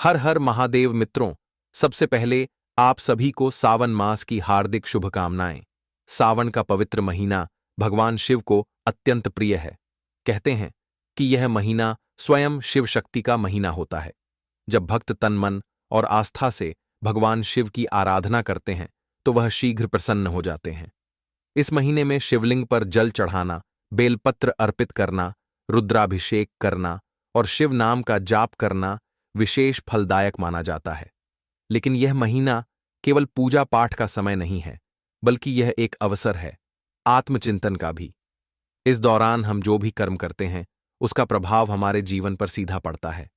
हर हर महादेव मित्रों। सबसे पहले आप सभी को सावन मास की हार्दिक शुभकामनाएं। सावन का पवित्र महीना भगवान शिव को अत्यंत प्रिय है। कहते हैं कि यह महीना स्वयं शिव शक्ति का महीना होता है। जब भक्त तन मन और आस्था से भगवान शिव की आराधना करते हैं तो वह शीघ्र प्रसन्न हो जाते हैं। इस महीने में शिवलिंग पर जल चढ़ाना, बेलपत्र अर्पित करना, रुद्राभिषेक करना और शिव नाम का जाप करना विशेष फलदायक माना जाता है। लेकिन यह महीना केवल पूजा पाठ का समय नहीं है, बल्कि यह एक अवसर है आत्मचिंतन का भी। इस दौरान हम जो भी कर्म करते हैं उसका प्रभाव हमारे जीवन पर सीधा पड़ता है।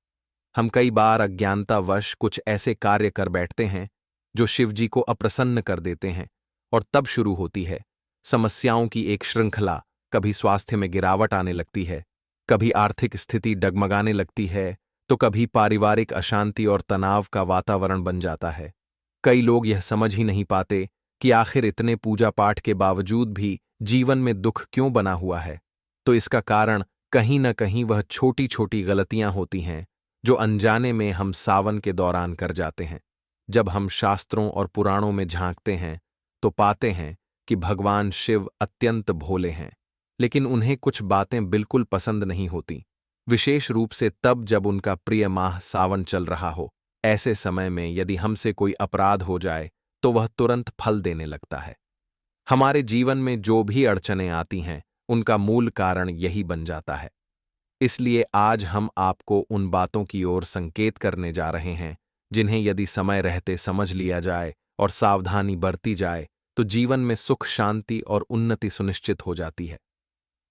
हम कई बार अज्ञानतावश कुछ ऐसे कार्य कर बैठते हैं जो शिवजी को अप्रसन्न कर देते हैं, और तब शुरू होती है समस्याओं की एक श्रृंखला। कभी स्वास्थ्य में गिरावट आने लगती है, कभी आर्थिक स्थिति डगमगाने लगती है, तो कभी पारिवारिक अशांति और तनाव का वातावरण बन जाता है। कई लोग यह समझ ही नहीं पाते कि आखिर इतने पूजा पाठ के बावजूद भी जीवन में दुख क्यों बना हुआ है। तो इसका कारण कहीं न कहीं वह छोटी छोटी गलतियां होती हैं जो अनजाने में हम सावन के दौरान कर जाते हैं। जब हम शास्त्रों और पुराणों में झांकते हैं तो पाते हैं कि भगवान शिव अत्यंत भोले हैं, लेकिन उन्हें कुछ बातें बिल्कुल पसंद नहीं होती, विशेष रूप से तब जब उनका प्रिय माह सावन चल रहा हो। ऐसे समय में यदि हमसे कोई अपराध हो जाए तो वह तुरंत फल देने लगता है। हमारे जीवन में जो भी अड़चनें आती हैं उनका मूल कारण यही बन जाता है। इसलिए आज हम आपको उन बातों की ओर संकेत करने जा रहे हैं जिन्हें यदि समय रहते समझ लिया जाए और सावधानी बरती जाए तो जीवन में सुख, शांति और उन्नति सुनिश्चित हो जाती है।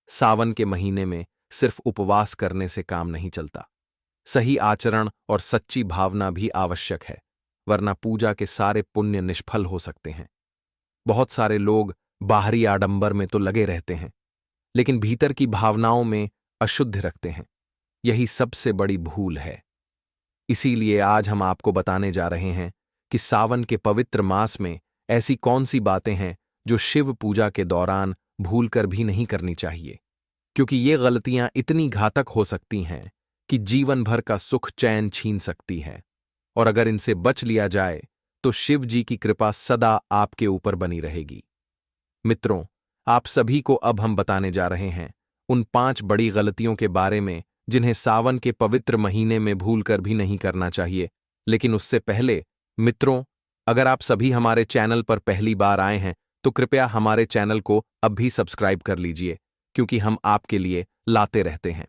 सावन के महीने में सिर्फ उपवास करने से काम नहीं चलता, सही आचरण और सच्ची भावना भी आवश्यक है, वरना पूजा के सारे पुण्य निष्फल हो सकते हैं। बहुत सारे लोग बाहरी आडंबर में तो लगे रहते हैं, लेकिन भीतर की भावनाओं में अशुद्ध रखते हैं। यही सबसे बड़ी भूल है। इसीलिए आज हम आपको बताने जा रहे हैं कि सावन के पवित्र मास में ऐसी कौन सी बातें हैं जो शिव पूजा के दौरान भूलकर भी नहीं करनी चाहिए, क्योंकि ये गलतियां इतनी घातक हो सकती हैं कि जीवन भर का सुख चैन छीन सकती हैं। और अगर इनसे बच लिया जाए तो शिव जी की कृपा सदा आपके ऊपर बनी रहेगी। मित्रों, आप सभी को अब हम बताने जा रहे हैं उन 5 बड़ी गलतियों के बारे में जिन्हें सावन के पवित्र महीने में भूलकर भी नहीं करना चाहिए। लेकिन उससे पहले मित्रों, अगर आप सभी हमारे चैनल पर पहली बार आए हैं तो कृपया हमारे चैनल को अब भी सब्सक्राइब कर लीजिए, क्योंकि हम आपके लिए लाते रहते हैं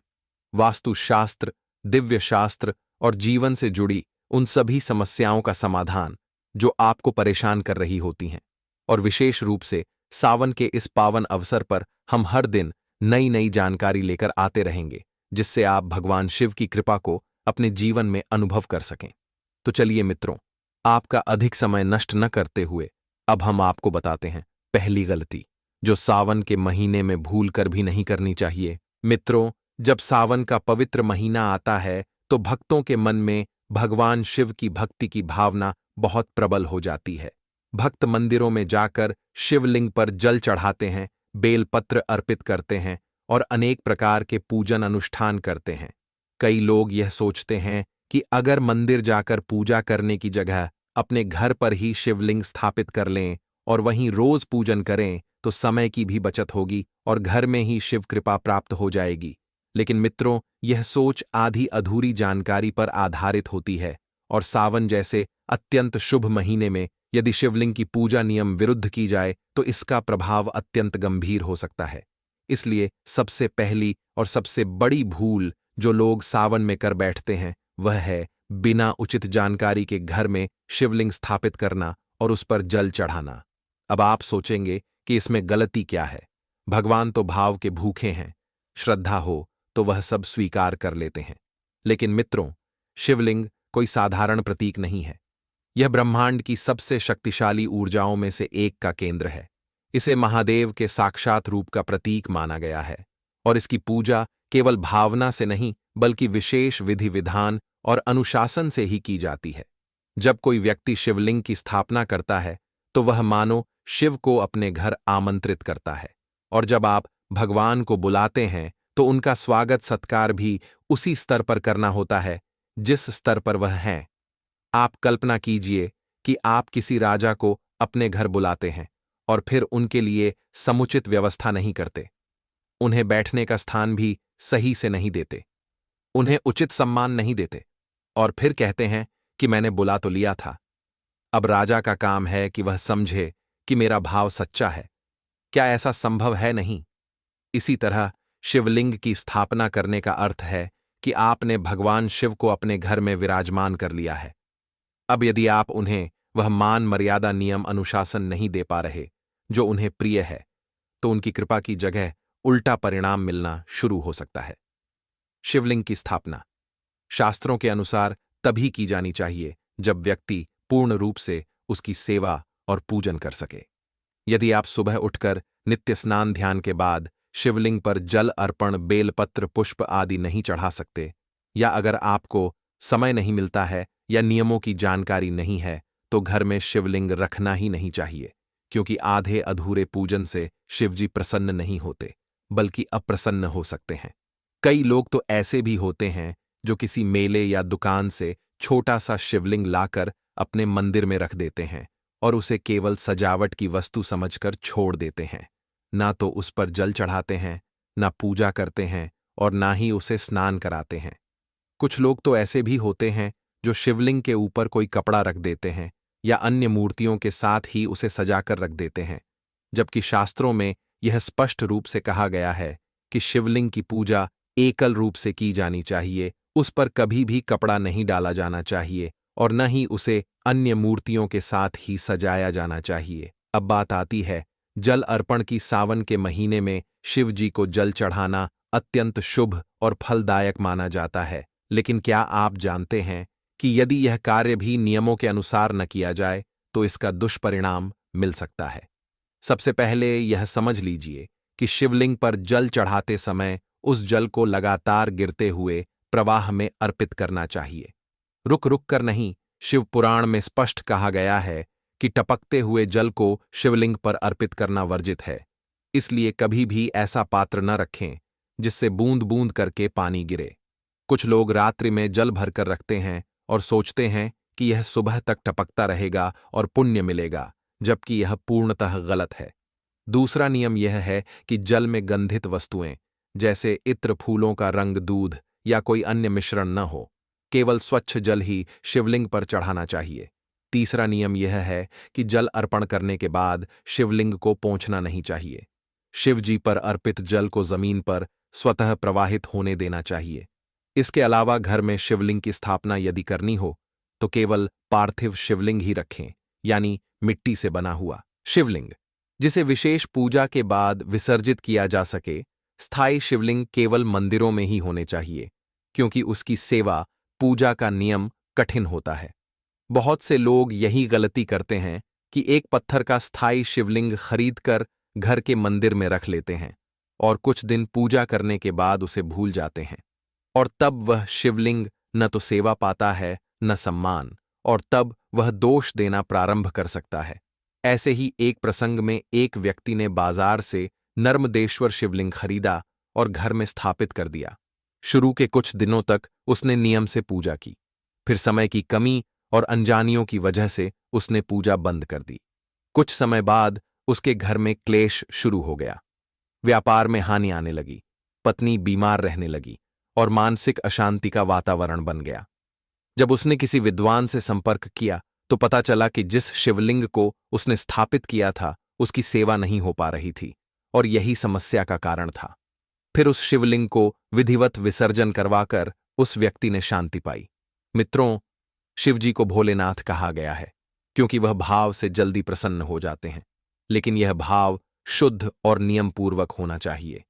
वास्तुशास्त्र, दिव्य शास्त्र और जीवन से जुड़ी उन सभी समस्याओं का समाधान जो आपको परेशान कर रही होती हैं। और विशेष रूप से सावन के इस पावन अवसर पर हम हर दिन नई नई जानकारी लेकर आते रहेंगे, जिससे आप भगवान शिव की कृपा को अपने जीवन में अनुभव कर सकें। तो चलिए मित्रों, आपका अधिक समय नष्ट न करते हुए अब हम आपको बताते हैं पहली गलती जो सावन के महीने में भूल कर भी नहीं करनी चाहिए। मित्रों, जब सावन का पवित्र महीना आता है तो भक्तों के मन में भगवान शिव की भक्ति की भावना बहुत प्रबल हो जाती है। भक्त मंदिरों में जाकर शिवलिंग पर जल चढ़ाते हैं, बेलपत्र अर्पित करते हैं और अनेक प्रकार के पूजन अनुष्ठान करते हैं। कई लोग यह सोचते हैं कि अगर मंदिर जाकर पूजा करने की जगह अपने घर पर ही शिवलिंग स्थापित कर लें और वहीं रोज पूजन करें तो समय की भी बचत होगी और घर में ही शिव कृपा प्राप्त हो जाएगी। लेकिन मित्रों, यह सोच आधी अधूरी जानकारी पर आधारित होती है, और सावन जैसे अत्यंत शुभ महीने में यदि शिवलिंग की पूजा नियम विरुद्ध की जाए तो इसका प्रभाव अत्यंत गंभीर हो सकता है। इसलिए सबसे पहली और सबसे बड़ी भूल जो लोग सावन में कर बैठते हैं वह है बिना उचित जानकारी के घर में शिवलिंग स्थापित करना और उस पर जल चढ़ाना। अब आप सोचेंगे कि इसमें गलती क्या है। भगवान तो भाव के भूखे हैं, श्रद्धा हो तो वह सब स्वीकार कर लेते हैं। लेकिन मित्रों, शिवलिंग कोई साधारण प्रतीक नहीं है। यह ब्रह्मांड की सबसे शक्तिशाली ऊर्जाओं में से एक का केंद्र है। इसे महादेव के साक्षात रूप का प्रतीक माना गया है, और इसकी पूजा केवल भावना से नहीं बल्कि विशेष विधि विधान और अनुशासन से ही की जाती है। जब कोई व्यक्ति शिवलिंग की स्थापना करता है तो वह मानो शिव को अपने घर आमंत्रित करता है, और जब आप भगवान को बुलाते हैं तो उनका स्वागत सत्कार भी उसी स्तर पर करना होता है जिस स्तर पर वह हैं। आप कल्पना कीजिए कि आप किसी राजा को अपने घर बुलाते हैं और फिर उनके लिए समुचित व्यवस्था नहीं करते, उन्हें बैठने का स्थान भी सही से नहीं देते, उन्हें उचित सम्मान नहीं देते, और फिर कहते हैं कि मैंने बुला तो लिया था। अब राजा का काम है कि वह समझे कि मेरा भाव सच्चा है। क्या ऐसा संभव है? नहीं। इसी तरह शिवलिंग की स्थापना करने का अर्थ है कि आपने भगवान शिव को अपने घर में विराजमान कर लिया है। अब यदि आप उन्हें वह मान मर्यादा नियम अनुशासन नहीं दे पा रहे जो उन्हें प्रिय है, तो उनकी कृपा की जगह उल्टा परिणाम मिलना शुरू हो सकता है। शिवलिंग की स्थापना शास्त्रों के अनुसार तभी की जानी चाहिए जब व्यक्ति पूर्ण रूप से उसकी सेवा और पूजन कर सके। यदि आप सुबह उठकर नित्य स्नान ध्यान के बाद शिवलिंग पर जल अर्पण बेलपत्र पुष्प आदि नहीं चढ़ा सकते, या अगर आपको समय नहीं मिलता है या नियमों की जानकारी नहीं है, तो घर में शिवलिंग रखना ही नहीं चाहिए, क्योंकि आधे अधूरे पूजन से शिवजी प्रसन्न नहीं होते बल्कि अप्रसन्न हो सकते हैं। कई लोग तो ऐसे भी होते हैं जो किसी मेले या दुकान से छोटा सा शिवलिंग लाकर अपने मंदिर में रख देते हैं और उसे केवल सजावट की वस्तु समझकर छोड़ देते हैं। ना तो उस पर जल चढ़ाते हैं, ना पूजा करते हैं और ना ही उसे स्नान कराते हैं। कुछ लोग तो ऐसे भी होते हैं जो शिवलिंग के ऊपर कोई कपड़ा रख देते हैं या अन्य मूर्तियों के साथ ही उसे सजाकर रख देते हैं, जबकि शास्त्रों में यह स्पष्ट रूप से कहा गया है कि शिवलिंग की पूजा एकल रूप से की जानी चाहिए, उस पर कभी भी कपड़ा नहीं डाला जाना चाहिए और न ही उसे अन्य मूर्तियों के साथ ही सजाया जाना चाहिए। अब बात आती है जल अर्पण की। सावन के महीने में शिव जी को जल चढ़ाना अत्यंत शुभ और फलदायक माना जाता है, लेकिन क्या आप जानते हैं कि यदि यह कार्य भी नियमों के अनुसार न किया जाए तो इसका दुष्परिणाम मिल सकता है। सबसे पहले यह समझ लीजिए कि शिवलिंग पर जल चढ़ाते समय उस जल को लगातार गिरते हुए प्रवाह में अर्पित करना चाहिए, रुक रुक कर नहीं। शिव पुराण में स्पष्ट कहा गया है कि टपकते हुए जल को शिवलिंग पर अर्पित करना वर्जित है, इसलिए कभी भी ऐसा पात्र न रखें जिससे बूंद बूंद करके पानी गिरे। कुछ लोग रात्रि में जल भरकर रखते हैं और सोचते हैं कि यह सुबह तक टपकता रहेगा और पुण्य मिलेगा, जबकि यह पूर्णतः गलत है। दूसरा नियम यह है कि जल में गंधित वस्तुएं जैसे इत्र, फूलों का रंग, दूध या कोई अन्य मिश्रण न हो। केवल स्वच्छ जल ही शिवलिंग पर चढ़ाना चाहिए। तीसरा नियम यह है कि जल अर्पण करने के बाद शिवलिंग को पोंछना नहीं चाहिए। शिव जी पर अर्पित जल को जमीन पर स्वतः प्रवाहित होने देना चाहिए। इसके अलावा घर में शिवलिंग की स्थापना यदि करनी हो तो केवल पार्थिव शिवलिंग ही रखें, यानी मिट्टी से बना हुआ शिवलिंग, जिसे विशेष पूजा के बाद विसर्जित किया जा सके। स्थायी शिवलिंग केवल मंदिरों में ही होने चाहिए, क्योंकि उसकी सेवा पूजा का नियम कठिन होता है। बहुत से लोग यही गलती करते हैं कि एक पत्थर का स्थायी शिवलिंग खरीदकर घर के मंदिर में रख लेते हैं और कुछ दिन पूजा करने के बाद उसे भूल जाते हैं, और तब वह शिवलिंग न तो सेवा पाता है न सम्मान, और तब वह दोष देना प्रारंभ कर सकता है। ऐसे ही एक प्रसंग में एक व्यक्ति ने बाजार से नर्मदेश्वर शिवलिंग खरीदा और घर में स्थापित कर दिया। शुरू के कुछ दिनों तक उसने नियम से पूजा की, फिर समय की कमी और अनजानियों की वजह से उसने पूजा बंद कर दी। कुछ समय बाद उसके घर में क्लेश शुरू हो गया, व्यापार में हानि आने लगी, पत्नी बीमार रहने लगी और मानसिक अशांति का वातावरण बन गया। जब उसने किसी विद्वान से संपर्क किया तो पता चला कि जिस शिवलिंग को उसने स्थापित किया था उसकी सेवा नहीं हो पा रही थी और यही समस्या का कारण था। फिर उस शिवलिंग को विधिवत विसर्जन करवाकर उस व्यक्ति ने शांति पाई। मित्रों, शिवजी को भोलेनाथ कहा गया है क्योंकि वह भाव से जल्दी प्रसन्न हो जाते हैं, लेकिन यह भाव शुद्ध और नियमपूर्वक होना चाहिए।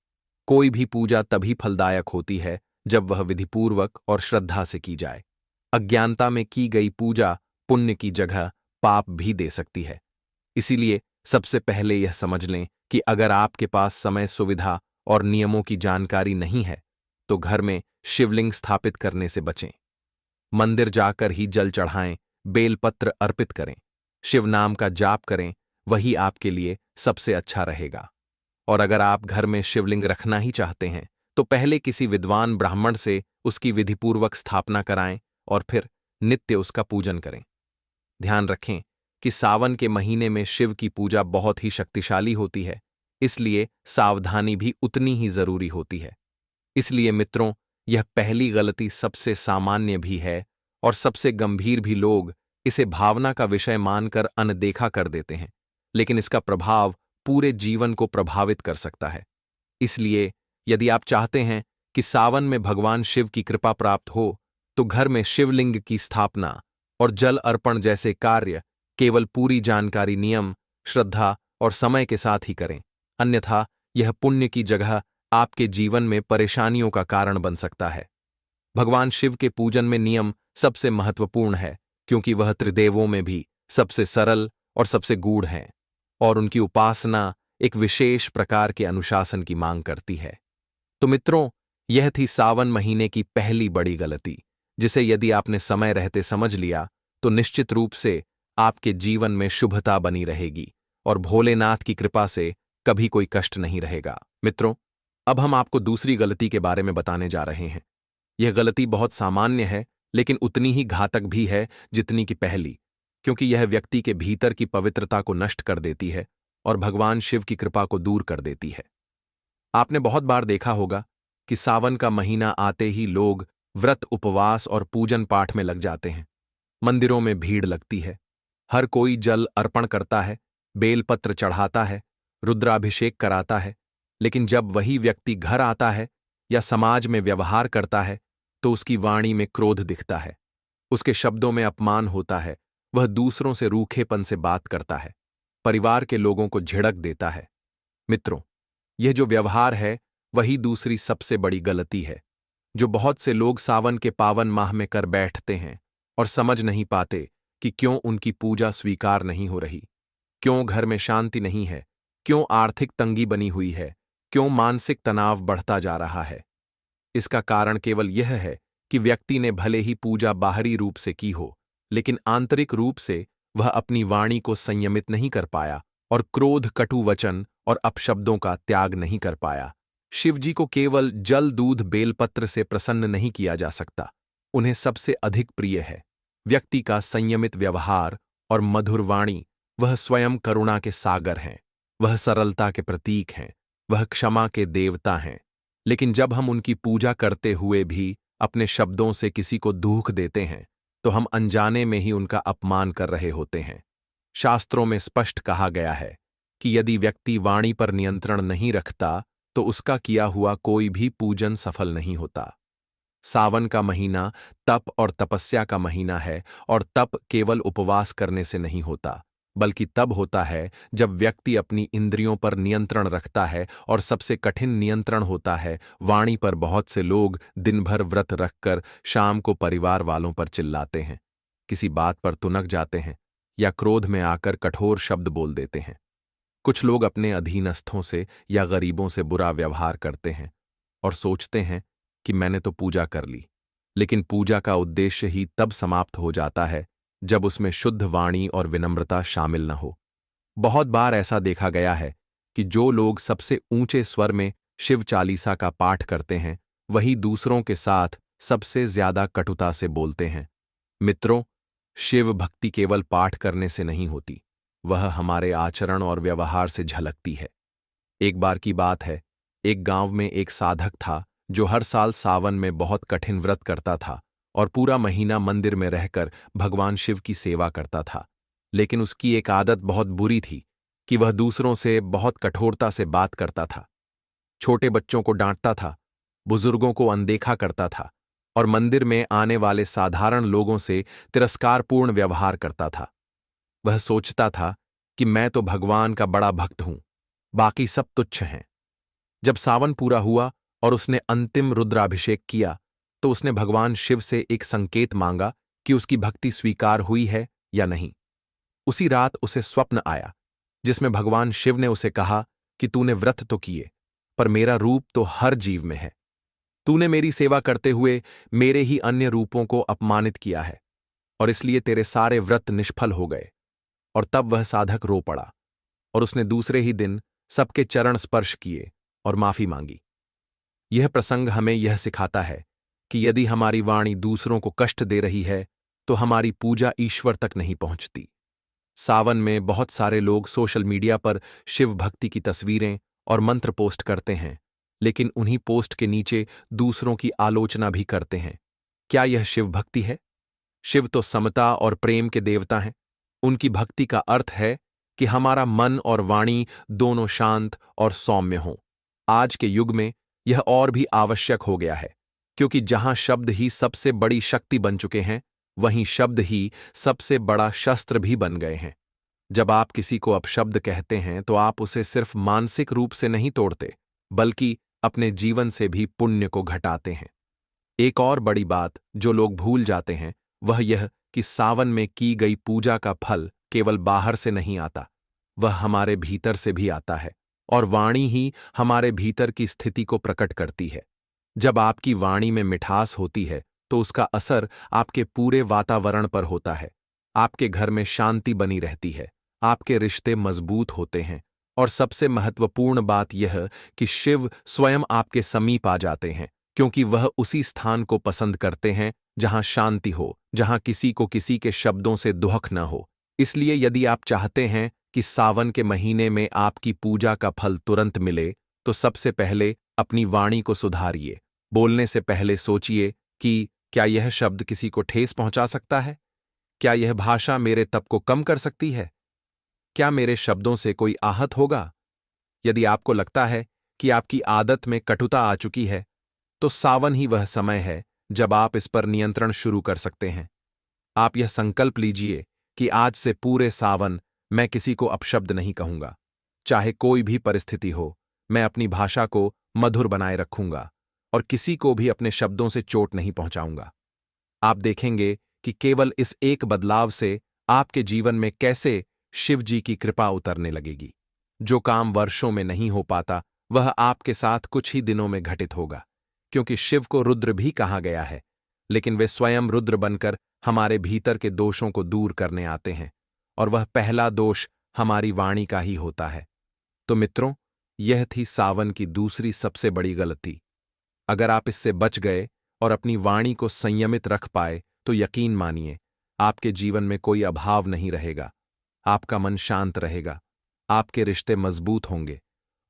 कोई भी पूजा तभी फलदायक होती है जब वह विधिपूर्वक और श्रद्धा से की जाए। अज्ञानता में की गई पूजा पुण्य की जगह पाप भी दे सकती है। इसीलिए सबसे पहले यह समझ लें कि अगर आपके पास समय, सुविधा और नियमों की जानकारी नहीं है तो घर में शिवलिंग स्थापित करने से बचें। मंदिर जाकर ही जल चढ़ाएं, बेलपत्र अर्पित करें, शिव नाम का जाप करें, वही आपके लिए सबसे अच्छा रहेगा। और अगर आप घर में शिवलिंग रखना ही चाहते हैं तो पहले किसी विद्वान ब्राह्मण से उसकी विधिपूर्वक स्थापना कराएं और फिर नित्य उसका पूजन करें। ध्यान रखें कि सावन के महीने में शिव की पूजा बहुत ही शक्तिशाली होती है, इसलिए सावधानी भी उतनी ही जरूरी होती है। इसलिए मित्रों, यह पहली गलती सबसे सामान्य भी है और सबसे गंभीर भी। लोग इसे भावना का विषय मानकर अनदेखा कर देते हैं, लेकिन इसका प्रभाव पूरे जीवन को प्रभावित कर सकता है। इसलिए यदि आप चाहते हैं कि सावन में भगवान शिव की कृपा प्राप्त हो, तो घर में शिवलिंग की स्थापना और जल अर्पण जैसे कार्य केवल पूरी जानकारी, नियम, श्रद्धा और समय के साथ ही करें। अन्यथा यह पुण्य की जगह आपके जीवन में परेशानियों का कारण बन सकता है। भगवान शिव के पूजन में नियम सबसे महत्वपूर्ण है, क्योंकि वह त्रिदेवों में भी सबसे सरल और सबसे गूढ़ हैं, और उनकी उपासना एक विशेष प्रकार के अनुशासन की मांग करती है। तो मित्रों, यह थी सावन महीने की पहली बड़ी गलती, जिसे यदि आपने समय रहते समझ लिया तो निश्चित रूप से आपके जीवन में शुभता बनी रहेगी और भोलेनाथ की कृपा से कभी कोई कष्ट नहीं रहेगा। मित्रों, अब हम आपको दूसरी गलती के बारे में बताने जा रहे हैं। यह गलती बहुत सामान्य है, लेकिन उतनी ही घातक भी है जितनी कि पहली, क्योंकि यह व्यक्ति के भीतर की पवित्रता को नष्ट कर देती है और भगवान शिव की कृपा को दूर कर देती है। आपने बहुत बार देखा होगा कि सावन का महीना आते ही लोग व्रत, उपवास और पूजन पाठ में लग जाते हैं। मंदिरों में भीड़ लगती है, हर कोई जल अर्पण करता है, बेलपत्र चढ़ाता है, रुद्राभिषेक कराता है, लेकिन जब वही व्यक्ति घर आता है या समाज में व्यवहार करता है तो उसकी वाणी में क्रोध दिखता है, उसके शब्दों में अपमान होता है, वह दूसरों से रूखेपन से बात करता है, परिवार के लोगों को झिड़क देता है। मित्रों, यह जो व्यवहार है वही दूसरी सबसे बड़ी गलती है, जो बहुत से लोग सावन के पावन माह में कर बैठते हैं और समझ नहीं पाते कि क्यों उनकी पूजा स्वीकार नहीं हो रही, क्यों घर में शांति नहीं है, क्यों आर्थिक तंगी बनी हुई है, क्यों मानसिक तनाव बढ़ता जा रहा है। इसका कारण केवल यह है कि व्यक्ति ने भले ही पूजा बाहरी रूप से की हो, लेकिन आंतरिक रूप से वह अपनी वाणी को संयमित नहीं कर पाया और क्रोध, कटु वचन और अपशब्दों का त्याग नहीं कर पाया। शिवजी को केवल जल, दूध, बेलपत्र से प्रसन्न नहीं किया जा सकता, उन्हें सबसे अधिक प्रिय है व्यक्ति का संयमित व्यवहार और मधुर वाणी। वह स्वयं करुणा के सागर हैं, वह सरलता के प्रतीक हैं, वह क्षमा के देवता हैं। लेकिन जब हम उनकी पूजा करते हुए भी अपने शब्दों से किसी को दुख देते हैं, तो हम अनजाने में ही उनका अपमान कर रहे होते हैं। शास्त्रों में स्पष्ट कहा गया है कि यदि व्यक्ति वाणी पर नियंत्रण नहीं रखता तो उसका किया हुआ कोई भी पूजन सफल नहीं होता। सावन का महीना तप और तपस्या का महीना है, और तप केवल उपवास करने से नहीं होता, बल्कि तब होता है जब व्यक्ति अपनी इंद्रियों पर नियंत्रण रखता है, और सबसे कठिन नियंत्रण होता है वाणी पर। बहुत से लोग दिन भर व्रत रखकर शाम को परिवार वालों पर चिल्लाते हैं, किसी बात पर तुनक जाते हैं या क्रोध में आकर कठोर शब्द बोल देते हैं। कुछ लोग अपने अधीनस्थों से या गरीबों से बुरा व्यवहार करते हैं और सोचते हैं कि मैंने तो पूजा कर ली, लेकिन पूजा का उद्देश्य ही तब समाप्त हो जाता है जब उसमें शुद्ध वाणी और विनम्रता शामिल न हो। बहुत बार ऐसा देखा गया है कि जो लोग सबसे ऊंचे स्वर में शिव चालीसा का पाठ करते हैं, वही दूसरों के साथ सबसे ज्यादा कटुता से बोलते हैं। मित्रों, शिव भक्ति केवल पाठ करने से नहीं होती, वह हमारे आचरण और व्यवहार से झलकती है। एक बार की बात है, एक गांव में एक साधक था जो हर साल सावन में बहुत कठिन व्रत करता था और पूरा महीना मंदिर में रहकर भगवान शिव की सेवा करता था। लेकिन उसकी एक आदत बहुत बुरी थी कि वह दूसरों से बहुत कठोरता से बात करता था, छोटे बच्चों को डांटता था, बुजुर्गों को अनदेखा करता था और मंदिर में आने वाले साधारण लोगों से तिरस्कारपूर्ण व्यवहार करता था। वह सोचता था कि मैं तो भगवान का बड़ा भक्त हूं, बाकी सब तुच्छ हैं। जब सावन पूरा हुआ और उसने अंतिम रुद्राभिषेक किया, तो उसने भगवान शिव से एक संकेत मांगा कि उसकी भक्ति स्वीकार हुई है या नहीं। उसी रात उसे स्वप्न आया जिसमें भगवान शिव ने उसे कहा कि तूने व्रत तो किए, पर मेरा रूप तो हर जीव में है। तूने मेरी सेवा करते हुए मेरे ही अन्य रूपों को अपमानित किया है, और इसलिए तेरे सारे व्रत निष्फल हो गए। और तब वह साधक रो पड़ा और उसने दूसरे ही दिन सबके चरण स्पर्श किए और माफी मांगी। यह प्रसंग हमें यह सिखाता है कि यदि हमारी वाणी दूसरों को कष्ट दे रही है, तो हमारी पूजा ईश्वर तक नहीं पहुंचती। सावन में बहुत सारे लोग सोशल मीडिया पर शिव भक्ति की तस्वीरें और मंत्र पोस्ट करते हैं, लेकिन उन्हीं पोस्ट के नीचे दूसरों की आलोचना भी करते हैं। क्या यह शिव भक्ति है? शिव तो समता और प्रेम के देवता हैं। उनकी भक्ति का अर्थ है कि हमारा मन और वाणी दोनों शांत और सौम्य हों। आज के युग में यह और भी आवश्यक हो गया है, क्योंकि जहां शब्द ही सबसे बड़ी शक्ति बन चुके हैं, वहीं शब्द ही सबसे बड़ा शस्त्र भी बन गए हैं। जब आप किसी को अपशब्द कहते हैं तो आप उसे सिर्फ मानसिक रूप से नहीं तोड़ते, बल्कि अपने जीवन से भी पुण्य को घटाते हैं। एक और बड़ी बात जो लोग भूल जाते हैं वह यह कि सावन में की गई पूजा का फल केवल बाहर से नहीं आता, वह हमारे भीतर से भी आता है, और वाणी ही हमारे भीतर की स्थिति को प्रकट करती है। जब आपकी वाणी में मिठास होती है तो उसका असर आपके पूरे वातावरण पर होता है। आपके घर में शांति बनी रहती है, आपके रिश्ते मजबूत होते हैं, और सबसे महत्वपूर्ण बात यह कि शिव स्वयं आपके समीप आ जाते हैं, क्योंकि वह उसी स्थान को पसंद करते हैं जहां शांति हो, जहां किसी को किसी के शब्दों से दुख न हो। इसलिए यदि आप चाहते हैं कि सावन के महीने में आपकी पूजा का फल तुरंत मिले, तो सबसे पहले अपनी वाणी को सुधारिए। बोलने से पहले सोचिए कि क्या यह शब्द किसी को ठेस पहुंचा सकता है? क्या यह भाषा मेरे तप को कम कर सकती है? क्या मेरे शब्दों से कोई आहत होगा? यदि आपको लगता है कि आपकी आदत में कटुता आ चुकी है, तो सावन ही वह समय है जब आप इस पर नियंत्रण शुरू कर सकते हैं। आप यह संकल्प लीजिए कि आज से पूरे सावन मैं किसी को अपशब्द नहीं कहूंगा। चाहे कोई भी परिस्थिति हो, मैं अपनी भाषा को मधुर बनाए रखूंगा और किसी को भी अपने शब्दों से चोट नहीं पहुंचाऊंगा। आप देखेंगे कि केवल इस एक बदलाव से आपके जीवन में कैसे शिव जी की कृपा उतरने लगेगी। जो काम वर्षों में नहीं हो पाता, वह आपके साथ कुछ ही दिनों में घटित होगा, क्योंकि शिव को रुद्र भी कहा गया है, लेकिन वे स्वयं रुद्र बनकर हमारे भीतर के दोषों को दूर करने आते हैं, और वह पहला दोष हमारी वाणी का ही होता है। तो मित्रों, यह थी सावन की दूसरी सबसे बड़ी गलती। अगर आप इससे बच गए और अपनी वाणी को संयमित रख पाए, तो यकीन मानिए, आपके जीवन में कोई अभाव नहीं रहेगा। आपका मन शांत रहेगा, आपके रिश्ते मजबूत होंगे,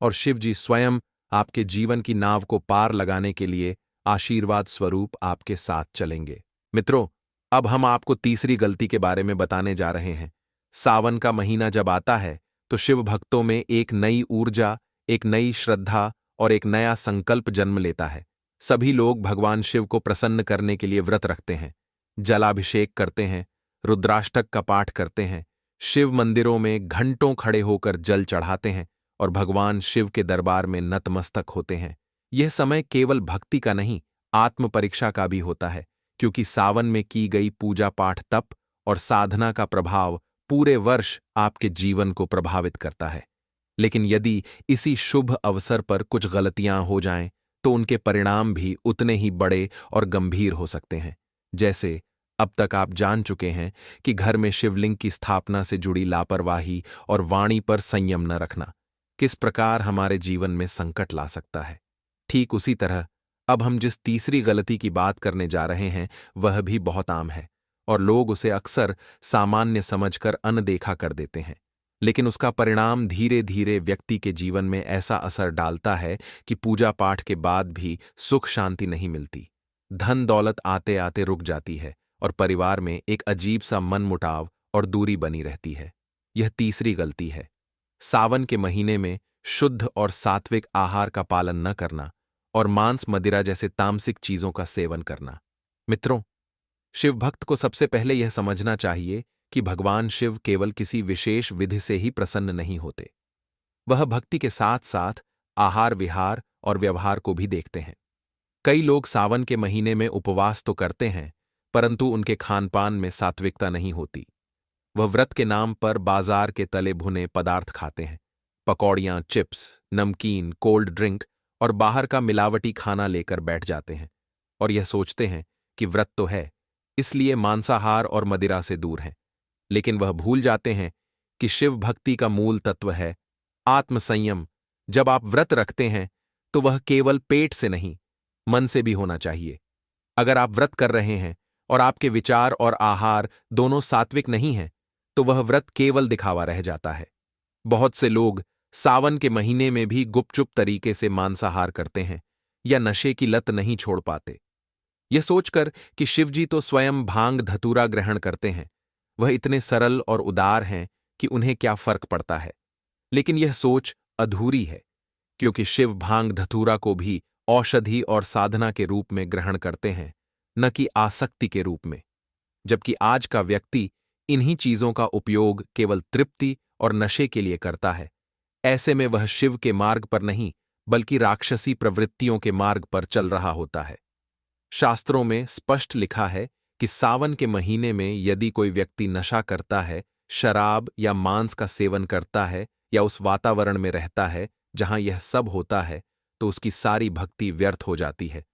और शिव जी स्वयं आपके जीवन की नाव को पार लगाने के लिए आशीर्वाद स्वरूप आपके साथ चलेंगे। मित्रों, अब हम आपको तीसरी गलती के बारे में बताने जा रहे हैं। सावन का महीना जब आता है तो शिव भक्तों में एक नई ऊर्जा, एक नई श्रद्धा और एक नया संकल्प जन्म लेता है। सभी लोग भगवान शिव को प्रसन्न करने के लिए व्रत रखते हैं, जलाभिषेक करते हैं, रुद्राष्टक का पाठ करते हैं, शिव मंदिरों में घंटों खड़े होकर जल चढ़ाते हैं और भगवान शिव के दरबार में नतमस्तक होते हैं। यह समय केवल भक्ति का नहीं, आत्म परीक्षा का भी होता है, क्योंकि सावन में की गई पूजा पाठ, तप और साधना का प्रभाव पूरे वर्ष आपके जीवन को प्रभावित करता है। लेकिन यदि इसी शुभ अवसर पर कुछ गलतियां हो जाएं, तो उनके परिणाम भी उतने ही बड़े और गंभीर हो सकते हैं। जैसे अब तक आप जान चुके हैं कि घर में शिवलिंग की स्थापना से जुड़ी लापरवाही और वाणी पर संयम न रखना किस प्रकार हमारे जीवन में संकट ला सकता है। ठीक उसी तरह अब हम जिस तीसरी गलती की बात करने जा रहे हैं, वह भी बहुत आम है और लोग उसे अक्सर सामान्य समझकर अनदेखा कर देते हैं। लेकिन उसका परिणाम धीरे धीरे व्यक्ति के जीवन में ऐसा असर डालता है कि पूजा पाठ के बाद भी सुख शांति नहीं मिलती। धन दौलत आते आते रुक जाती है और परिवार में एक अजीब सा मनमुटाव और दूरी बनी रहती है। यह तीसरी गलती है, सावन के महीने में शुद्ध और सात्विक आहार का पालन न करना और मांस मदिरा जैसे तामसिक चीजों का सेवन करना। मित्रों, शिव भक्त को सबसे पहले यह समझना चाहिए कि भगवान शिव केवल किसी विशेष विधि से ही प्रसन्न नहीं होते। वह भक्ति के साथ साथ आहार विहार और व्यवहार को भी देखते हैं। कई लोग सावन के महीने में उपवास तो करते हैं, परंतु उनके खानपान में सात्विकता नहीं होती। वह व्रत के नाम पर बाजार के तले भुने पदार्थ खाते हैं, पकौड़ियां, चिप्स, नमकीन, कोल्ड ड्रिंक और बाहर का मिलावटी खाना लेकर बैठ जाते हैं और यह सोचते हैं कि व्रत तो है, इसलिए मांसाहार और मदिरा से दूर हैं। लेकिन वह भूल जाते हैं कि शिव भक्ति का मूल तत्व है आत्मसंयम। जब आप व्रत रखते हैं तो वह केवल पेट से नहीं, मन से भी होना चाहिए। अगर आप व्रत कर रहे हैं और आपके विचार और आहार दोनों सात्विक नहीं हैं, तो वह व्रत केवल दिखावा रह जाता है। बहुत से लोग सावन के महीने में भी गुपचुप तरीके से मांसाहार करते हैं या नशे की लत नहीं छोड़ पाते। यह सोचकर कि शिवजी तो स्वयं भांग धतूरा ग्रहण करते हैं, वह इतने सरल और उदार हैं कि उन्हें क्या फर्क पड़ता है। लेकिन यह सोच अधूरी है, क्योंकि शिव भांग धतूरा को भी औषधि और साधना के रूप में ग्रहण करते हैं, न कि आसक्ति के रूप में। जबकि आज का व्यक्ति इन्हीं चीजों का उपयोग केवल तृप्ति और नशे के लिए करता है। ऐसे में वह शिव के मार्ग पर नहीं, बल्कि राक्षसी प्रवृत्तियों के मार्ग पर चल रहा होता है। शास्त्रों में स्पष्ट लिखा है कि सावन के महीने में यदि कोई व्यक्ति नशा करता है, शराब या मांस का सेवन करता है या उस वातावरण में रहता है जहां यह सब होता है, तो उसकी सारी भक्ति व्यर्थ हो जाती है।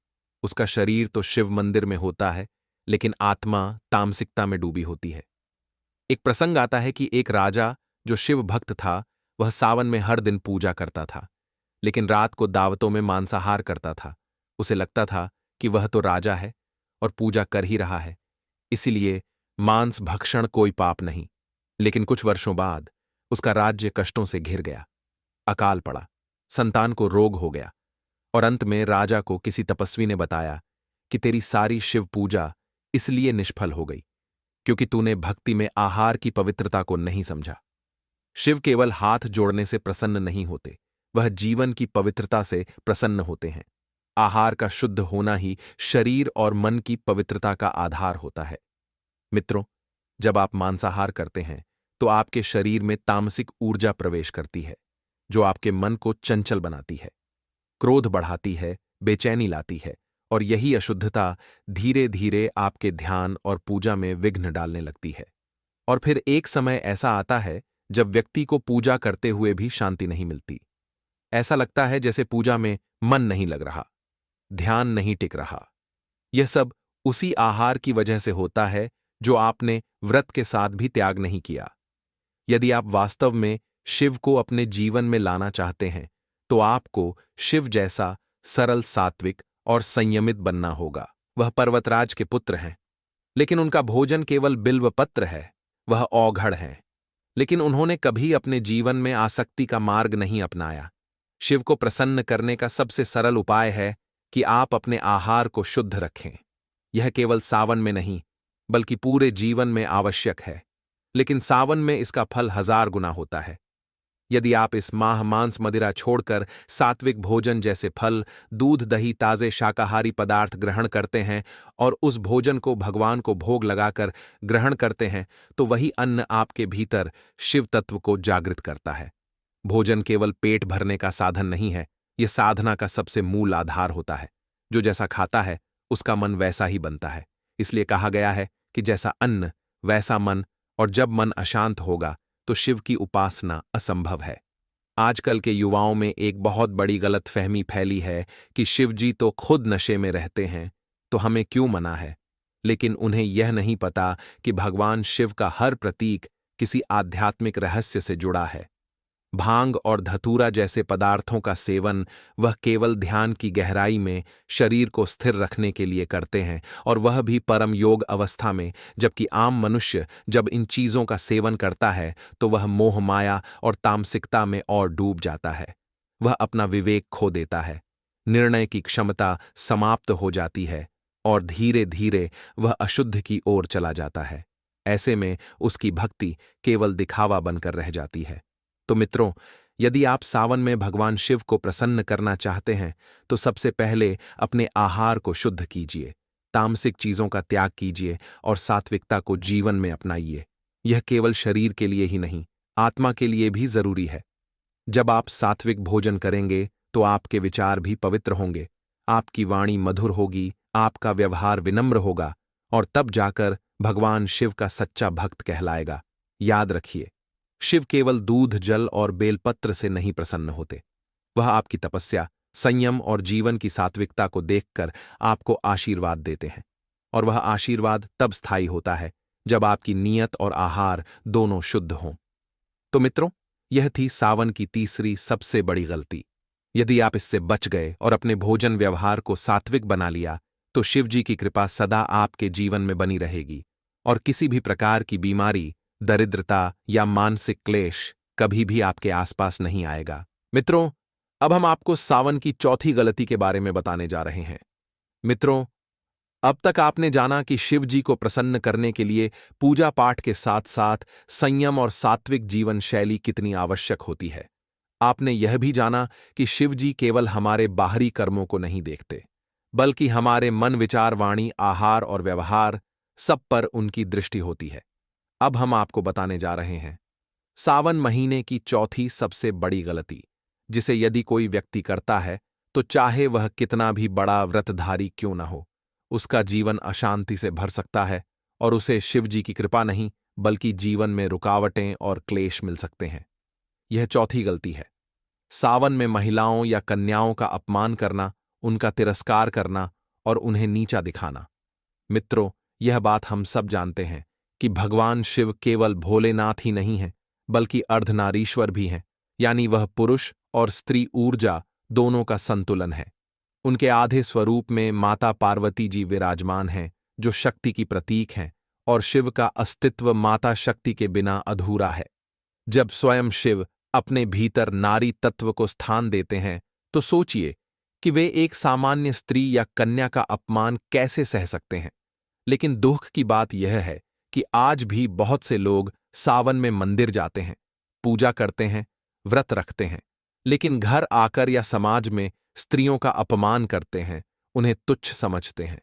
उसका शरीर तो शिव मंदिर में होता है, लेकिन आत्मा तामसिकता में डूबी होती है। एक प्रसंग आता है कि एक राजा जो शिव भक्त था, वह सावन में हर दिन पूजा करता था, लेकिन रात को दावतों में मांसाहार करता था। उसे लगता था कि वह तो राजा है और पूजा कर ही रहा है, इसीलिए मांस भक्षण कोई पाप नहीं। लेकिन कुछ वर्षों बाद उसका राज्य कष्टों से घिर गया। अकाल पड़ा, संतान को रोग हो गया, और अंत में राजा को किसी तपस्वी ने बताया कि तेरी सारी शिव पूजा इसलिए निष्फल हो गई क्योंकि तूने भक्ति में आहार की पवित्रता को नहीं समझा। शिव केवल हाथ जोड़ने से प्रसन्न नहीं होते, वह जीवन की पवित्रता से प्रसन्न होते हैं। आहार का शुद्ध होना ही शरीर और मन की पवित्रता का आधार होता है। मित्रों, जब आप मांसाहार करते हैं तो आपके शरीर में तामसिक ऊर्जा प्रवेश करती है, जो आपके मन को चंचल बनाती है, क्रोध बढ़ाती है, बेचैनी लाती है, और यही अशुद्धता धीरे धीरे आपके ध्यान और पूजा में विघ्न डालने लगती है। और फिर एक समय ऐसा आता है जब व्यक्ति को पूजा करते हुए भी शांति नहीं मिलती। ऐसा लगता है जैसे पूजा में मन नहीं लग रहा, ध्यान नहीं टिक रहा। यह सब उसी आहार की वजह से होता है जो आपने व्रत के साथ भी त्याग नहीं किया। यदि आप वास्तव में शिव को अपने जीवन में लाना चाहते हैं, तो आपको शिव जैसा सरल, सात्विक और संयमित बनना होगा। वह पर्वतराज के पुत्र हैं, लेकिन उनका भोजन केवल बिल्वपत्र है। वह औघड़ हैं, लेकिन उन्होंने कभी अपने जीवन में आसक्ति का मार्ग नहीं अपनाया। शिव को प्रसन्न करने का सबसे सरल उपाय है कि आप अपने आहार को शुद्ध रखें। यह केवल सावन में नहीं, बल्कि पूरे जीवन में आवश्यक है, लेकिन सावन में इसका फल 1000 गुना होता है। यदि आप इस माह मांस मदिरा छोड़कर सात्विक भोजन जैसे फल, दूध, दही, ताजे शाकाहारी पदार्थ ग्रहण करते हैं और उस भोजन को भगवान को भोग लगाकर ग्रहण करते हैं, तो वही अन्न आपके भीतर शिव तत्व को जागृत करता है। भोजन केवल पेट भरने का साधन नहीं है, यह साधना का सबसे मूल आधार होता है। जो जैसा खाता है उसका मन वैसा ही बनता है। इसलिए कहा गया है कि जैसा अन्न वैसा मन, और जब मन अशांत होगा तो शिव की उपासना असंभव है। आजकल के युवाओं में एक बहुत बड़ी गलतफहमी फैली है कि शिवजी तो खुद नशे में रहते हैं, तो हमें क्यों मना है। लेकिन उन्हें यह नहीं पता कि भगवान शिव का हर प्रतीक किसी आध्यात्मिक रहस्य से जुड़ा है। भांग और धतूरा जैसे पदार्थों का सेवन वह केवल ध्यान की गहराई में शरीर को स्थिर रखने के लिए करते हैं, और वह भी परम योग अवस्था में। जबकि आम मनुष्य जब इन चीजों का सेवन करता है तो वह मोह, माया और तामसिकता में और डूब जाता है। वह अपना विवेक खो देता है, निर्णय की क्षमता समाप्त हो जाती है, और धीरे धीरे वह अशुद्ध की ओर चला जाता है। ऐसे में उसकी भक्ति केवल दिखावा बनकर रह जाती है। तो मित्रों, यदि आप सावन में भगवान शिव को प्रसन्न करना चाहते हैं, तो सबसे पहले अपने आहार को शुद्ध कीजिए, तामसिक चीजों का त्याग कीजिए और सात्विकता को जीवन में अपनाइए। यह केवल शरीर के लिए ही नहीं, आत्मा के लिए भी जरूरी है। जब आप सात्विक भोजन करेंगे तो आपके विचार भी पवित्र होंगे, आपकी वाणी मधुर होगी, आपका व्यवहार विनम्र होगा, और तब जाकर भगवान शिव का सच्चा भक्त कहलाएगा। याद रखिए, शिव केवल दूध, जल और बेलपत्र से नहीं प्रसन्न होते। वह आपकी तपस्या, संयम और जीवन की सात्विकता को देखकर आपको आशीर्वाद देते हैं, और वह आशीर्वाद तब स्थायी होता है जब आपकी नीयत और आहार दोनों शुद्ध हों। तो मित्रों, यह थी सावन की तीसरी सबसे बड़ी गलती। यदि आप इससे बच गए और अपने भोजन व्यवहार को सात्विक बना लिया, तो शिव जी की कृपा सदा आपके जीवन में बनी रहेगी और किसी भी प्रकार की बीमारी, दरिद्रता या मानसिक क्लेश कभी भी आपके आसपास नहीं आएगा। मित्रों, अब हम आपको सावन की चौथी गलती के बारे में बताने जा रहे हैं। मित्रों, अब तक आपने जाना कि शिव जी को प्रसन्न करने के लिए पूजा पाठ के साथ साथ संयम और सात्विक जीवन शैली कितनी आवश्यक होती है। आपने यह भी जाना कि शिव जी केवल हमारे बाहरी कर्मों को नहीं देखते, बल्कि हमारे मन, विचार, वाणी, आहार और व्यवहार सब पर उनकी दृष्टि होती है। अब हम आपको बताने जा रहे हैं सावन महीने की चौथी सबसे बड़ी गलती, जिसे यदि कोई व्यक्ति करता है तो चाहे वह कितना भी बड़ा व्रतधारी क्यों न हो, उसका जीवन अशांति से भर सकता है और उसे शिव जी की कृपा नहीं बल्कि जीवन में रुकावटें और क्लेश मिल सकते हैं। यह चौथी गलती है सावन में महिलाओं या कन्याओं का अपमान करना, उनका तिरस्कार करना और उन्हें नीचा दिखाना। मित्रों, यह बात हम सब जानते हैं कि भगवान शिव केवल भोलेनाथ ही नहीं हैं, बल्कि अर्धनारीश्वर भी हैं, यानी वह पुरुष और स्त्री ऊर्जा दोनों का संतुलन है। उनके आधे स्वरूप में माता पार्वती जी विराजमान हैं, जो शक्ति की प्रतीक हैं, और शिव का अस्तित्व माता शक्ति के बिना अधूरा है। जब स्वयं शिव अपने भीतर नारी तत्व को स्थान देते हैं, तो सोचिए कि वे एक सामान्य स्त्री या कन्या का अपमान कैसे सह सकते हैं। लेकिन दुख की बात यह है कि आज भी बहुत से लोग सावन में मंदिर जाते हैं, पूजा करते हैं, व्रत रखते हैं, लेकिन घर आकर या समाज में स्त्रियों का अपमान करते हैं, उन्हें तुच्छ समझते हैं,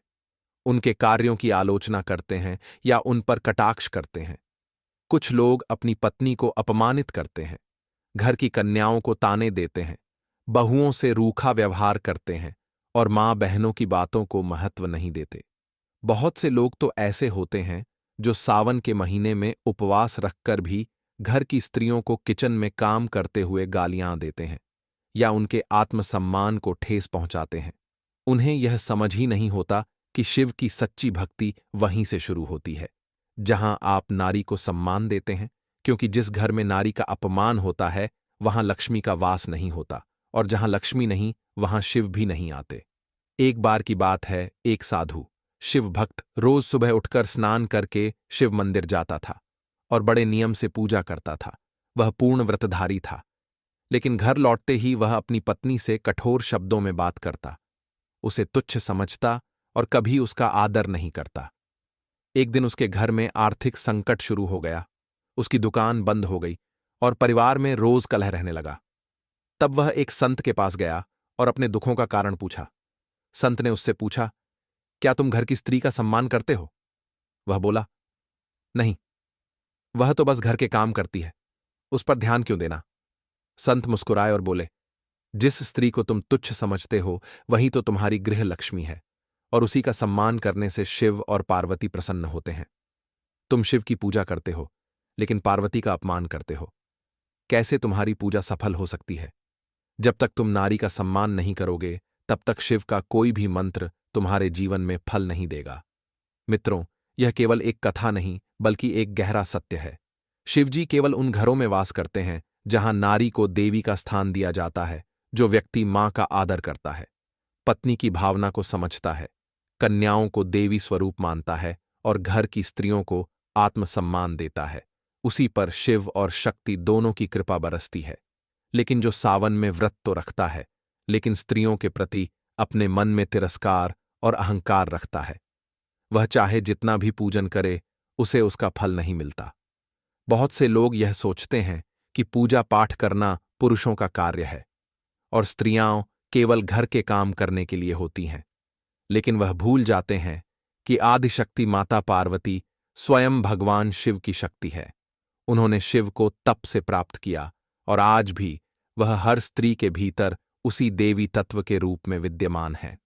उनके कार्यों की आलोचना करते हैं या उन पर कटाक्ष करते हैं। कुछ लोग अपनी पत्नी को अपमानित करते हैं, घर की कन्याओं को ताने देते हैं, बहुओं से रूखा व्यवहार करते हैं और माँ बहनों की बातों को महत्व नहीं देते। बहुत से लोग तो ऐसे होते हैं जो सावन के महीने में उपवास रखकर भी घर की स्त्रियों को किचन में काम करते हुए गालियां देते हैं या उनके आत्मसम्मान को ठेस पहुंचाते हैं। उन्हें यह समझ ही नहीं होता कि शिव की सच्ची भक्ति वहीं से शुरू होती है, जहां आप नारी को सम्मान देते हैं, क्योंकि जिस घर में नारी का अपमान होता है वहां लक्ष्मी का वास नहीं होता, और जहां लक्ष्मी नहीं वहां शिव भी नहीं आते। एक बार की बात है, एक साधु शिव भक्त रोज सुबह उठकर स्नान करके शिव मंदिर जाता था और बड़े नियम से पूजा करता था। वह पूर्ण व्रतधारी था, लेकिन घर लौटते ही वह अपनी पत्नी से कठोर शब्दों में बात करता, उसे तुच्छ समझता और कभी उसका आदर नहीं करता। एक दिन उसके घर में आर्थिक संकट शुरू हो गया, उसकी दुकान बंद हो गई और परिवार में रोज कलह रहने लगा। तब वह एक संत के पास गया और अपने दुखों का कारण पूछा। संत ने उससे पूछा, क्या तुम घर की स्त्री का सम्मान करते हो? वह बोला, नहीं, वह तो बस घर के काम करती है, उस पर ध्यान क्यों देना? संत मुस्कुराए और बोले, जिस स्त्री को तुम तुच्छ समझते हो वही तो तुम्हारी गृह लक्ष्मी है, और उसी का सम्मान करने से शिव और पार्वती प्रसन्न होते हैं। तुम शिव की पूजा करते हो, लेकिन पार्वती का अपमान करते हो। कैसे तुम्हारी पूजा सफल हो सकती है? जब तक तुम नारी का सम्मान नहीं करोगे, तब तक शिव का कोई भी मंत्र तुम्हारे जीवन में फल नहीं देगा। मित्रों, यह केवल एक कथा नहीं, बल्कि एक गहरा सत्य है। शिवजी केवल उन घरों में वास करते हैं जहां नारी को देवी का स्थान दिया जाता है, जो व्यक्ति मां का आदर करता है, पत्नी की भावना को समझता है, कन्याओं को देवी स्वरूप मानता है और घर की स्त्रियों को आत्मसम्मान देता है। उसी पर शिव और शक्ति दोनों की कृपा बरसती है। लेकिन जो सावन में व्रत तो रखता है, लेकिन स्त्रियों के प्रति अपने मन में तिरस्कार और अहंकार रखता है, वह चाहे जितना भी पूजन करे, उसे उसका फल नहीं मिलता। बहुत से लोग यह सोचते हैं कि पूजा पाठ करना पुरुषों का कार्य है और स्त्रियां केवल घर के काम करने के लिए होती हैं, लेकिन वह भूल जाते हैं कि आदिशक्ति माता पार्वती स्वयं भगवान शिव की शक्ति है। उन्होंने शिव को तप से प्राप्त किया और आज भी वह हर स्त्री के भीतर उसी देवी तत्व के रूप में विद्यमान है।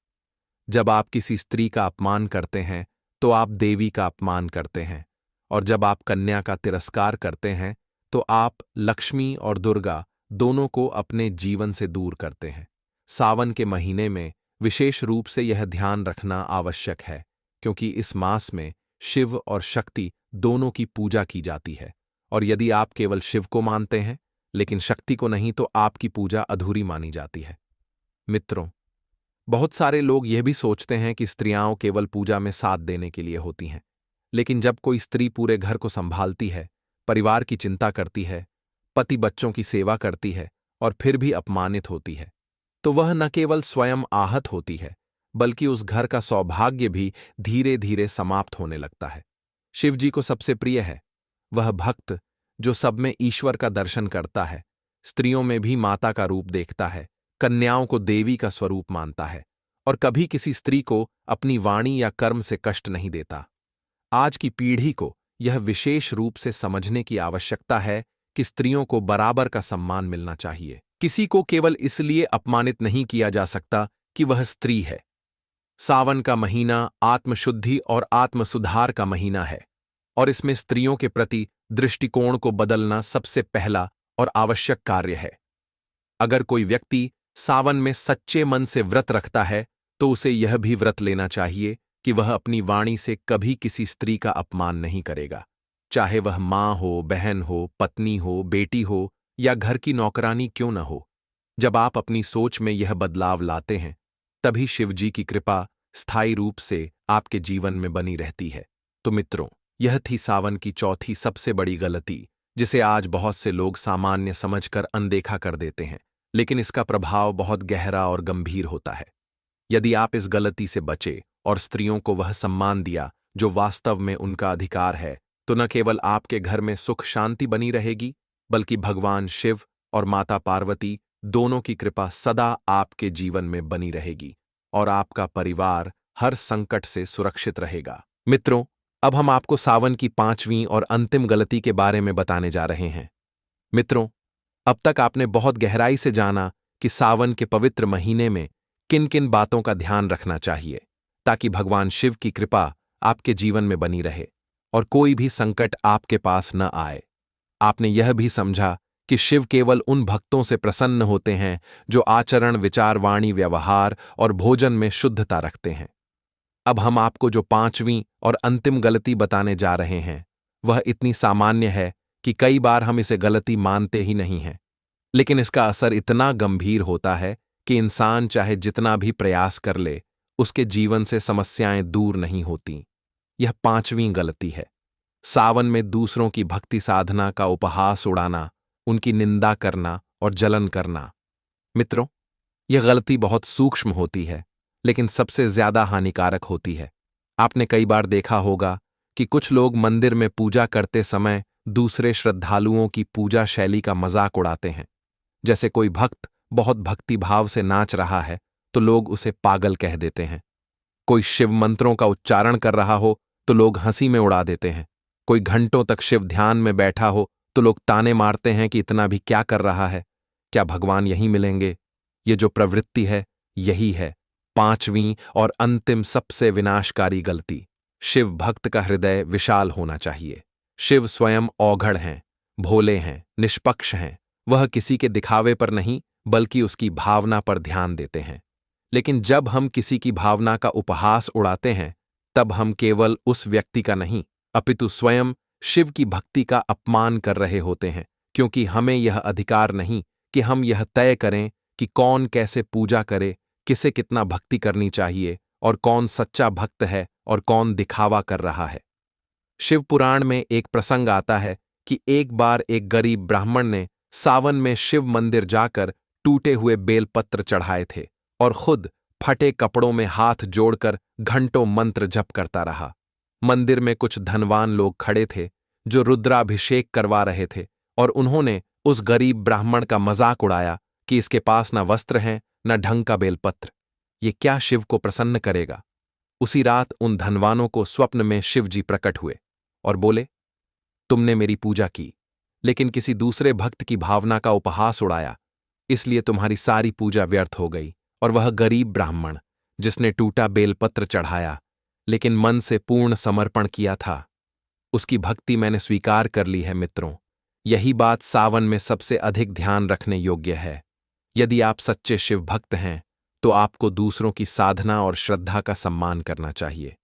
जब आप किसी स्त्री का अपमान करते हैं तो आप देवी का अपमान करते हैं, और जब आप कन्या का तिरस्कार करते हैं तो आप लक्ष्मी और दुर्गा दोनों को अपने जीवन से दूर करते हैं। सावन के महीने में विशेष रूप से यह ध्यान रखना आवश्यक है, क्योंकि इस मास में शिव और शक्ति दोनों की पूजा की जाती है, और यदि आप केवल शिव को मानते हैं लेकिन शक्ति को नहीं, तो आपकी पूजा अधूरी मानी जाती है। मित्रों, बहुत सारे लोग यह भी सोचते हैं कि स्त्रियां केवल पूजा में साथ देने के लिए होती हैं। लेकिन जब कोई स्त्री पूरे घर को संभालती है, परिवार की चिंता करती है, पति बच्चों की सेवा करती है और फिर भी अपमानित होती है, तो वह न केवल स्वयं आहत होती है, बल्कि उस घर का सौभाग्य भी धीरे धीरे समाप्त होने लगता है। शिव जी को सबसे प्रिय है वह भक्त जो सब में ईश्वर का दर्शन करता है, स्त्रियों में भी माता का रूप देखता है, कन्याओं को देवी का स्वरूप मानता है और कभी किसी स्त्री को अपनी वाणी या कर्म से कष्ट नहीं देता। आज की पीढ़ी को यह विशेष रूप से समझने की आवश्यकता है कि स्त्रियों को बराबर का सम्मान मिलना चाहिए। किसी को केवल इसलिए अपमानित नहीं किया जा सकता कि वह स्त्री है। सावन का महीना आत्मशुद्धि और आत्मसुधार का महीना है और इसमें स्त्रियों के प्रति दृष्टिकोण को बदलना सबसे पहला और आवश्यक कार्य है। अगर कोई व्यक्ति सावन में सच्चे मन से व्रत रखता है तो उसे यह भी व्रत लेना चाहिए कि वह अपनी वाणी से कभी किसी स्त्री का अपमान नहीं करेगा, चाहे वह मां हो, बहन हो, पत्नी हो, बेटी हो या घर की नौकरानी क्यों न हो। जब आप अपनी सोच में यह बदलाव लाते हैं तभी शिवजी की कृपा स्थायी रूप से आपके जीवन में बनी रहती है। तो मित्रों, यह थी सावन की चौथी सबसे बड़ी गलती जिसे आज बहुत से लोग सामान्य समझकर अनदेखा कर देते हैं, लेकिन इसका प्रभाव बहुत गहरा और गंभीर होता है। यदि आप इस गलती से बचे और स्त्रियों को वह सम्मान दिया जो वास्तव में उनका अधिकार है, तो न केवल आपके घर में सुख शांति बनी रहेगी, बल्कि भगवान शिव और माता पार्वती दोनों की कृपा सदा आपके जीवन में बनी रहेगी और आपका परिवार हर संकट से सुरक्षित रहेगा। मित्रों, अब हम आपको सावन की 5वीं और अंतिम गलती के बारे में बताने जा रहे हैं। मित्रों, अब तक आपने बहुत गहराई से जाना कि सावन के पवित्र महीने में किन किन बातों का ध्यान रखना चाहिए ताकि भगवान शिव की कृपा आपके जीवन में बनी रहे और कोई भी संकट आपके पास न आए। आपने यह भी समझा कि शिव केवल उन भक्तों से प्रसन्न होते हैं जो आचरण, विचार, वाणी, व्यवहार और भोजन में शुद्धता रखते हैं। अब हम आपको जो 5वीं और अंतिम गलती बताने जा रहे हैं वह इतनी सामान्य है कि कई बार हम इसे गलती मानते ही नहीं हैं, लेकिन इसका असर इतना गंभीर होता है कि इंसान चाहे जितना भी प्रयास कर ले, उसके जीवन से समस्याएं दूर नहीं होती। यह 5वीं गलती है सावन में दूसरों की भक्ति साधना का उपहास उड़ाना, उनकी निंदा करना और जलन करना। मित्रों, यह गलती बहुत सूक्ष्म होती है लेकिन सबसे ज्यादा हानिकारक होती है। आपने कई बार देखा होगा कि कुछ लोग मंदिर में पूजा करते समय दूसरे श्रद्धालुओं की पूजा शैली का मजाक उड़ाते हैं। जैसे कोई भक्त बहुत भक्तिभाव से नाच रहा है तो लोग उसे पागल कह देते हैं। कोई शिव मंत्रों का उच्चारण कर रहा हो तो लोग हंसी में उड़ा देते हैं। कोई घंटों तक शिव ध्यान में बैठा हो तो लोग ताने मारते हैं कि इतना भी क्या कर रहा है, क्या भगवान यहीं मिलेंगे। ये जो प्रवृत्ति है यही है 5वीं और अंतिम सबसे विनाशकारी गलती। शिव भक्त का हृदय विशाल होना चाहिए। शिव स्वयं औघड़ हैं, भोले हैं, निष्पक्ष हैं। वह किसी के दिखावे पर नहीं बल्कि उसकी भावना पर ध्यान देते हैं। लेकिन जब हम किसी की भावना का उपहास उड़ाते हैं तब हम केवल उस व्यक्ति का नहीं अपितु स्वयं शिव की भक्ति का अपमान कर रहे होते हैं, क्योंकि हमें यह अधिकार नहीं कि हम यह तय करें कि कौन कैसे पूजा करे, किसे कितना भक्ति करनी चाहिए और कौन सच्चा भक्त है और कौन दिखावा कर रहा है। शिव पुराण में एक प्रसंग आता है कि एक बार एक गरीब ब्राह्मण ने सावन में शिव मंदिर जाकर टूटे हुए बेलपत्र चढ़ाए थे और खुद फटे कपड़ों में हाथ जोड़कर घंटों मंत्र जप करता रहा। मंदिर में कुछ धनवान लोग खड़े थे जो रुद्राभिषेक करवा रहे थे और उन्होंने उस गरीब ब्राह्मण का मजाक उड़ाया कि इसके पास न वस्त्र हैं न ढंग का बेलपत्र, ये क्या शिव को प्रसन्न करेगा। उसी रात उन धनवानों को स्वप्न में शिव जी प्रकट हुए और बोले, तुमने मेरी पूजा की लेकिन किसी दूसरे भक्त की भावना का उपहास उड़ाया, इसलिए तुम्हारी सारी पूजा व्यर्थ हो गई। और वह गरीब ब्राह्मण जिसने टूटा बेलपत्र चढ़ाया लेकिन मन से पूर्ण समर्पण किया था, उसकी भक्ति मैंने स्वीकार कर ली है। मित्रों, यही बात सावन में सबसे अधिक ध्यान रखने योग्य है। यदि आप सच्चे शिव भक्त हैं तो आपको दूसरों की साधना और श्रद्धा का सम्मान करना चाहिए।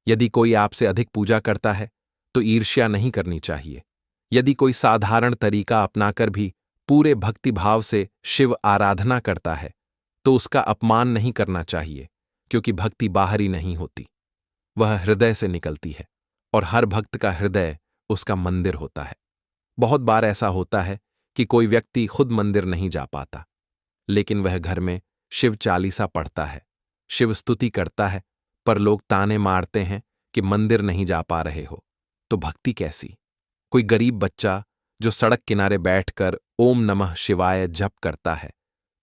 यदि कोई आपसे अधिक पूजा करता है तो ईर्ष्या नहीं करनी चाहिए। यदि कोई साधारण तरीका अपनाकर भी पूरे भक्तिभाव से शिव आराधना करता है तो उसका अपमान नहीं करना चाहिए, क्योंकि भक्ति बाहरी नहीं होती, वह हृदय से निकलती है, और हर भक्त का हृदय उसका मंदिर होता है। बहुत बार ऐसा होता है कि कोई व्यक्ति खुद मंदिर नहीं जा पाता, लेकिन वह घर में शिव चालीसा पढ़ता है, शिव स्तुति करता है, पर लोग ताने मारते हैं कि मंदिर नहीं जा पा रहे हो, तो भक्ति कैसी? कोई गरीब बच्चा जो सड़क किनारे बैठकर ओम नमः शिवाय जप करता है,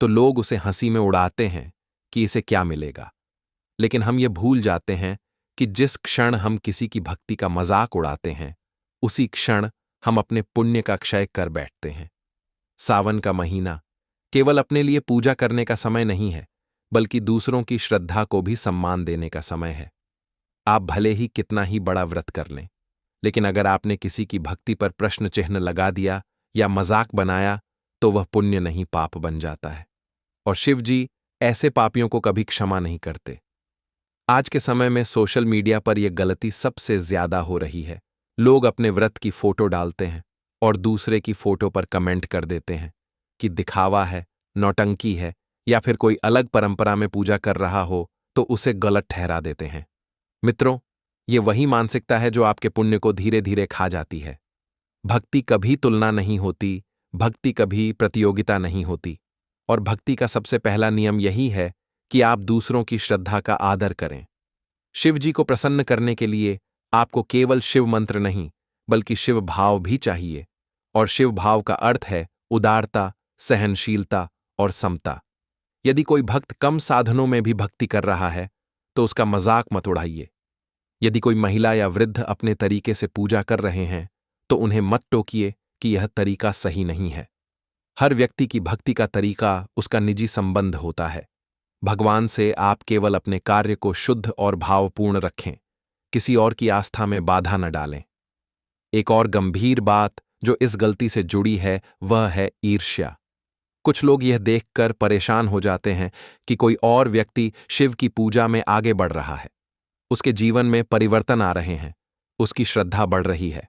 तो लोग उसे हंसी में उड़ाते हैं कि इसे क्या मिलेगा। लेकिन हम ये भूल जाते हैं कि जिस क्षण हम किसी की भक्ति का मजाक उड़ाते हैं, उसी क्षण हम अपने पुण्य का क्षय कर बैठते हैं। सावन का महीना केवल अपने लिए पूजा करने का समय नहीं है, बल्कि दूसरों की श्रद्धा को भी सम्मान देने का समय है। आप भले ही कितना ही बड़ा व्रत कर लें, लेकिन अगर आपने किसी की भक्ति पर प्रश्न चिन्ह लगा दिया या मजाक बनाया, तो वह पुण्य नहीं पाप बन जाता है। और शिव जी ऐसे पापियों को कभी क्षमा नहीं करते। आज के समय में सोशल मीडिया पर यह गलती सबसे ज्यादा हो रही है। लोग अपने व्रत की फोटो डालते हैं और दूसरे की फोटो पर कमेंट कर देते हैं कि दिखावा है, नौटंकी है, या फिर कोई अलग परंपरा में पूजा कर रहा हो तो उसे गलत ठहरा देते हैं। मित्रों, ये वही मानसिकता है जो आपके पुण्य को धीरे धीरे खा जाती है। भक्ति कभी तुलना नहीं होती, भक्ति कभी प्रतियोगिता नहीं होती, और भक्ति का सबसे पहला नियम यही है कि आप दूसरों की श्रद्धा का आदर करें। शिव जी को प्रसन्न करने के लिए आपको केवल शिव मंत्र नहीं, बल्कि शिव भाव भी चाहिए, और शिव भाव का अर्थ है उदारता, सहनशीलता और समता। यदि कोई भक्त कम साधनों में भी भक्ति कर रहा है, तो उसका मजाक मत उड़ाइए। यदि कोई महिला या वृद्ध अपने तरीके से पूजा कर रहे हैं, तो उन्हें मत टोकिए कि यह तरीका सही नहीं है। हर व्यक्ति की भक्ति का तरीका उसका निजी संबंध होता है। भगवान से आप केवल अपने कार्य को शुद्ध और भावपूर्ण रखें, किसी और की आस्था में बाधा न डालें। एक और गंभीर बात जो इस गलती से जुड़ी है, वह है ईर्ष्या। कुछ लोग यह देखकर परेशान हो जाते हैं कि कोई और व्यक्ति शिव की पूजा में आगे बढ़ रहा है, उसके जीवन में परिवर्तन आ रहे हैं, उसकी श्रद्धा बढ़ रही है,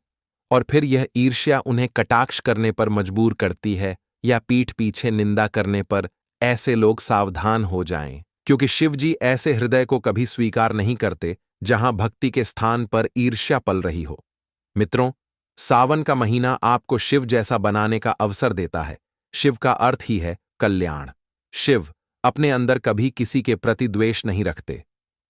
और फिर यह ईर्ष्या उन्हें कटाक्ष करने पर मजबूर करती है या पीठ पीछे निंदा करने पर। ऐसे लोग सावधान हो जाएं, क्योंकि शिव जी ऐसे हृदय को कभी स्वीकार नहीं करते जहां भक्ति के स्थान पर ईर्ष्या पल रही हो। मित्रों, सावन का महीना आपको शिव जैसा बनाने का अवसर देता है। शिव का अर्थ ही है कल्याण। शिव अपने अंदर कभी किसी के प्रति द्वेष नहीं रखते।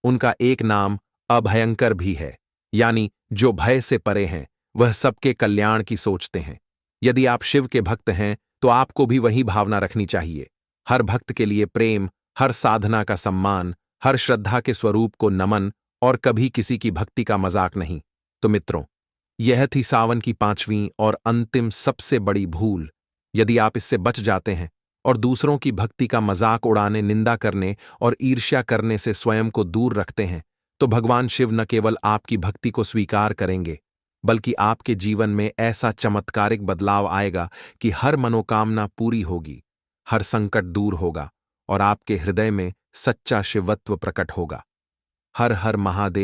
उनका एक नाम अभयंकर भी है, यानी जो भय से परे हैं, वह सबके कल्याण की सोचते हैं। यदि आप शिव के भक्त हैं, तो आपको भी वही भावना रखनी चाहिए। हर भक्त के लिए प्रेम, हर साधना का सम्मान, हर श्रद्धा के स्वरूप को नमन, और कभी किसी की भक्ति का मजाक नहीं। तो मित्रों, यह थी सावन की 5वीं और अंतिम सबसे बड़ी भूल। यदि आप इससे बच जाते हैं और दूसरों की भक्ति का मजाक उड़ाने, निंदा करने और ईर्ष्या करने से स्वयं को दूर रखते हैं, तो भगवान शिव न केवल आपकी भक्ति को स्वीकार करेंगे, बल्कि आपके जीवन में ऐसा चमत्कारिक बदलाव आएगा कि हर मनोकामना पूरी होगी, हर संकट दूर होगा, और आपके हृदय में सच्चा शिवत्व प्रकट होगा। हर हर महादेव।